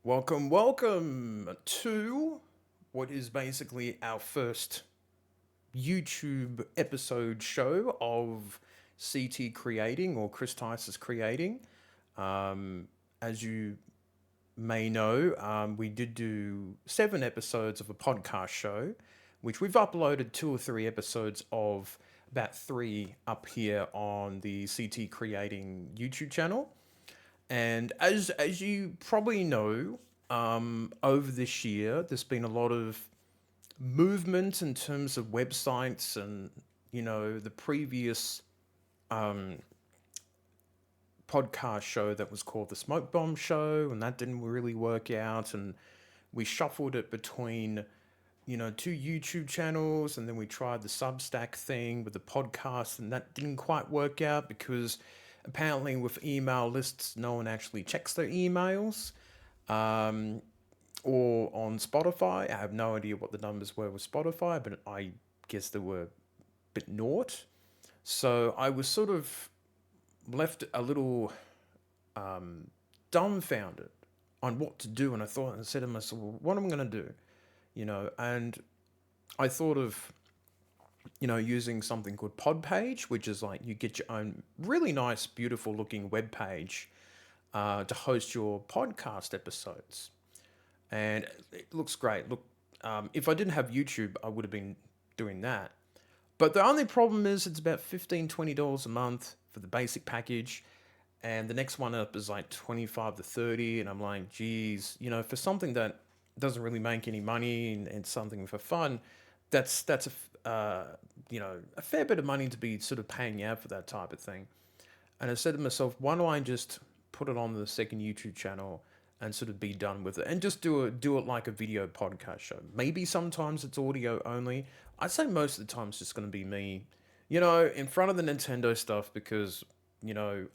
Welcome to what is basically our first YouTube episode show of CT Creating or Chris Tice's Creating. As you may know, we did do 7 episodes of a podcast show, which we've uploaded 2 or 3 episodes of, about 3 up here on the CT Creating YouTube channel. And as you probably know, over this year, there's been a lot of movement in terms of websites, and the previous podcast show that was called the Smoke Bomb Show, and that didn't really work out, and we shuffled it between 2 YouTube channels, and then we tried the Substack thing with the podcast, and that didn't quite work out because apparently with email lists, no one actually checks their emails. Or on Spotify, I have no idea what the numbers were with Spotify, but I guess they were a bit naught. So I was sort of left a little dumbfounded on what to do, and I said to myself, well, what am I going to do? And I thought of using something called Podpage, which is like you get your own really nice, beautiful looking web page to host your podcast episodes. And it looks great. Look, if I didn't have YouTube, I would have been doing that. But the only problem is it's about $15-20 a month for the basic package. And the next one up is like 25 to 30. And I'm like, geez, for something that doesn't really make any money and something for fun, that's a fair bit of money to be sort of paying out for that type of thing. And I said to myself, why don't I just put it on the second YouTube channel and sort of be done with it, and just do it like a video podcast show. Maybe sometimes it's audio only. I'd say most of the time it's just going to be me, in front of the Nintendo stuff, because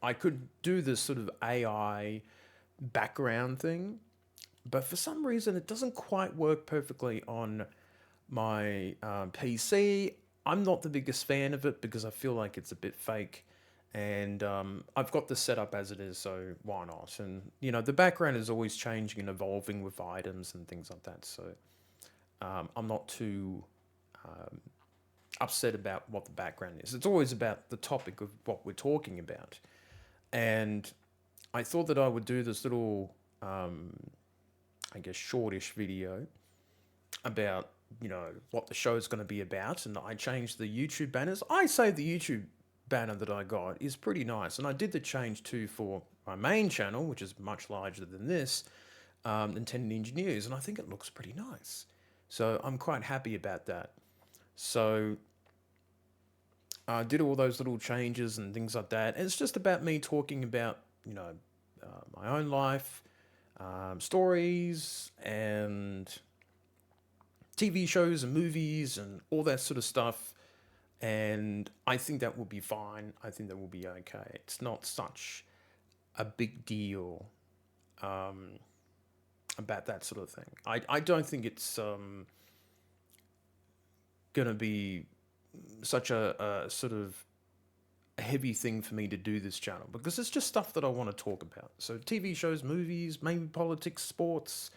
I could do this sort of AI background thing, but for some reason it doesn't quite work perfectly on my PC. I'm not the biggest fan of it because I feel like it's a bit fake. And I've got the setup as it is, so why not? And the background is always changing and evolving with items and things like that. So I'm not too upset about what the background is. It's always about the topic of what we're talking about. And I thought that I would do this little, I guess, shortish video about what the show is going to be about, and I changed the YouTube banners. I say the YouTube banner that I got is pretty nice, and I did the change too for my main channel, which is much larger than this, Nintendo Ninja News, and I think it looks pretty nice. So I'm quite happy about that. So I did all those little changes and things like that. And it's just about me talking about my own life, stories, and TV shows and movies and all that sort of stuff. And I think that will be fine. I think that will be okay. It's not such a big deal about that sort of thing. I don't think it's going to be such a sort of a heavy thing for me to do this channel, because it's just stuff that I want to talk about. So TV shows, movies, maybe politics, sports,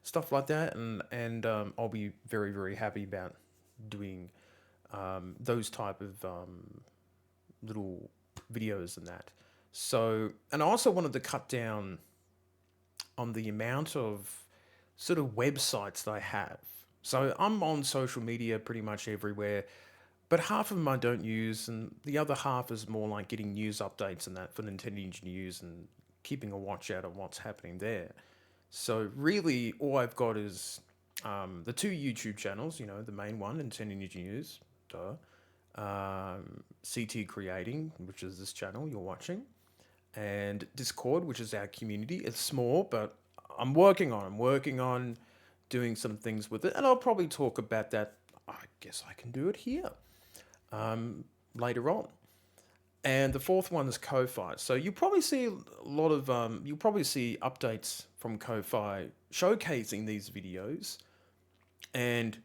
stuff like that. And I'll be very, very happy about doing those type of little videos and that. So, and I also wanted to cut down on the amount of sort of websites that I have. So I'm on social media pretty much everywhere, but half of them I don't use, and the other half is more like getting news updates and that for Nintendo News and keeping a watch out on what's happening there. So really, all I've got is the 2 YouTube channels. The main one, Nintendo News, CT Creating, which is this channel you're watching, and Discord, which is our community. It's small, but I'm working on doing some things with it, and I'll probably talk about that. I guess I can do it here later on. And the fourth one is Ko-Fi. So you'll probably see a lot of you'll probably see updates from Ko-Fi showcasing these videos and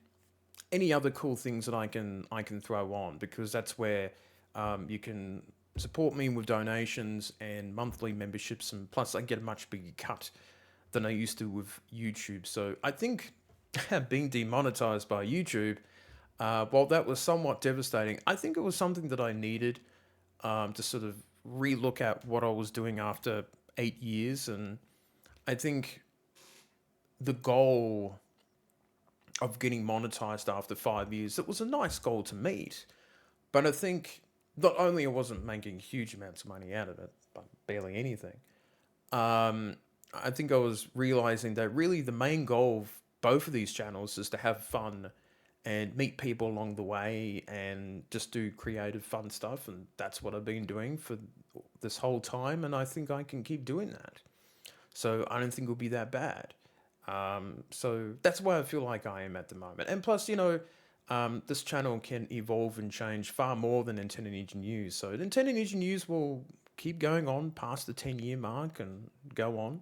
any other cool things that I can throw on, because that's where you can support me with donations and monthly memberships, and plus I get a much bigger cut than I used to with YouTube. So I think being demonetized by YouTube, while that was somewhat devastating, I think it was something that I needed to sort of relook at what I was doing after 8 years. And I think the goal of getting monetized after 5 years, it was a nice goal to meet. But I think not only I wasn't making huge amounts of money out of it, but barely anything, I think I was realizing that really the main goal of both of these channels is to have fun and meet people along the way and just do creative fun stuff. And that's what I've been doing for this whole time. And I think I can keep doing that. So I don't think it'll be that bad. So that's why I feel like I am at the moment. And plus, this channel can evolve and change far more than Nintendo Ninja News. So Nintendo Ninja News will keep going on past the 10-year mark and go on.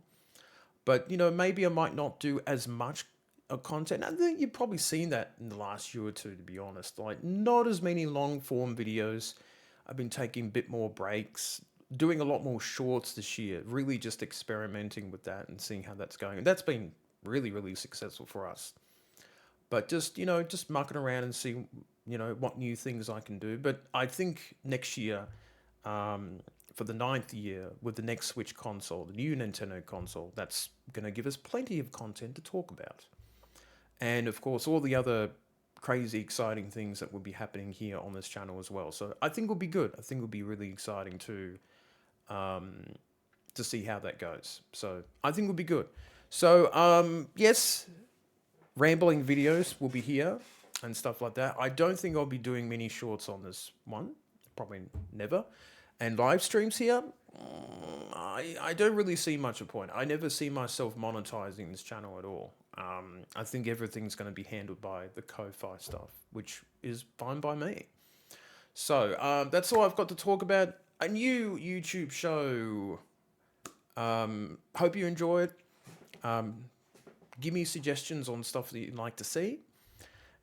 But, maybe I might not do as much content. I think you've probably seen that in the last year or two, to be honest. Like, not as many long form videos. I've been taking a bit more breaks, doing a lot more shorts this year, really just experimenting with that and seeing how that's going. And that's been really, really successful for us. But just mucking around and see, what new things I can do. But I think next year, for the ninth year, with the next Switch console, the new Nintendo console, that's going to give us plenty of content to talk about. And of course, all the other crazy, exciting things that will be happening here on this channel as well. So I think it'll be good. I think it'll be really exciting to see how that goes. So I think it'll be good. So yes, rambling videos will be here and stuff like that. I don't think I'll be doing many shorts on this one. Probably never. And live streams here, I don't really see much of a point. I never see myself monetizing this channel at all. I think everything's going to be handled by the Ko-Fi stuff, which is fine by me. So that's all I've got to talk about. A new YouTube show. Hope you enjoy it. Give me suggestions on stuff that you'd like to see.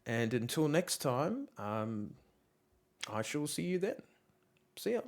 And until next time, I shall see you then. See ya.